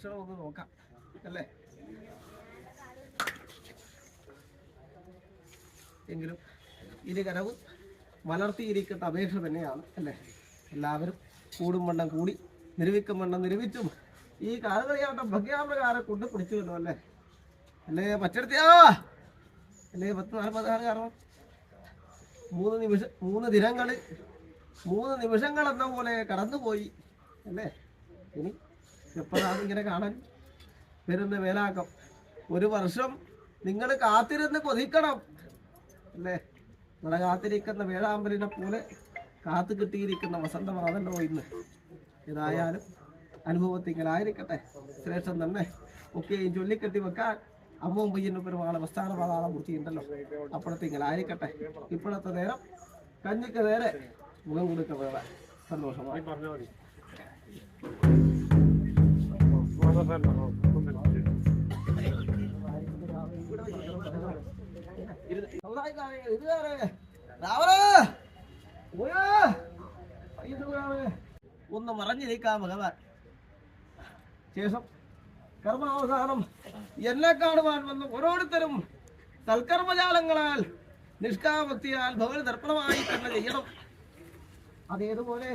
ലക്ഷണം ഒന്ന് നോക്കാം അല്ലേ. എങ്കിലും ഇരുകരവും വളർത്തിയിരിക്കേണ്ട അപേക്ഷ തന്നെയാണ് അല്ലേ. എല്ലാവരും കൂടും വണ്ണം കൂടി നിരവിക്കും വണ്ണം നിരവിച്ചും ഈ കാലുകളിയാട്ടം ഭഗ്യാപ്രകാരം കൊണ്ട് പിടിച്ചുവല്ലോ അല്ലേ. അല്ലേ പച്ചെടുത്തിയാ അല്ലേ 10:46 കാരണം 3 നിമിഷങ്ങൾ എന്ന പോലെ കടന്നുപോയി അല്ലേ. ഇനി എപ്പോഴാണ് ഇങ്ങനെ കാണാൻ വരുന്ന വേലാക്കം? ഒരു വർഷം നിങ്ങൾ കാത്തിരുന്ന് കൊതിക്കണം അല്ലേ. നിങ്ങളെ കാത്തിരിക്കുന്ന വേഴാമ്പലിനെ പോലെ കാത്തു കിട്ടിയിരിക്കുന്ന വസന്തമാണല്ലോ ഇന്ന്. ഏതായാലും അനുഭവത്തിങ്കലായിരിക്കട്ടെ. ശ്രേഷ്ഠം തന്നെ ഒക്കെയും ചൊല്ലിക്കെട്ടി വെക്കാൻ അമ്മവും പയ്യനും പെരുമാളെ പ്രസ്ഥാന പാതാള പൂർത്തിയുണ്ടല്ലോ. അപ്പോഴത്തേക്കലായിരിക്കട്ടെ. ഇപ്പോഴത്തെ നേരം കഞ്ഞിക്ക് നേരെ മുഖം കൊടുക്ക വേറെ സന്തോഷമായി. ഒന്ന് മറഞ്ഞിരിക്കാം ഭഗവാൻ. ശേഷം കർമാവസാനം എന്നെ കാണുവാൻ വന്ന ഓരോരുത്തരും സൽക്കർമ്മജാലങ്ങളാൽ നിഷ്കാമക്തിയാൽ ഭഗവത് ദർപ്പണമായി തന്നെ ചെയ്യണം. അതേതുപോലെ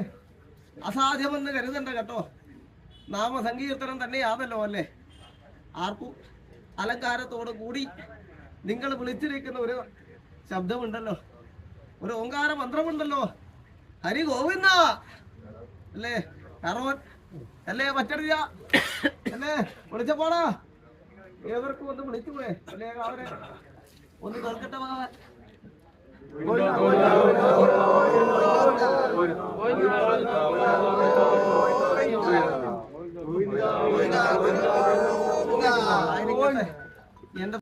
അസാധ്യമെന്ന് കരുതണ്ട കേട്ടോ. നാമസങ്കീർത്തനം തന്നെയാണല്ലോ അല്ലേ. ആർക്കും അലങ്കാരത്തോടു കൂടി നിങ്ങൾ വിളിച്ചിരിക്കുന്ന ഒരു ശബ്ദമുണ്ടല്ലോ, ഒരു ഓങ്കാര മന്ത്രമുണ്ടല്ലോ. ഹരി ഗോവിന്ദ അല്ലേ, കറവൻ അല്ലേ, പറ്റടിയ അല്ലേ, വിളിച്ചപ്പോടാ ഏവർക്കും ഒന്ന് വിളിച്ചുപോയെ അല്ലേ. അവരെ ഒന്ന് കേൾക്കട്ടെ ഭഗവാൻ. എന്റെ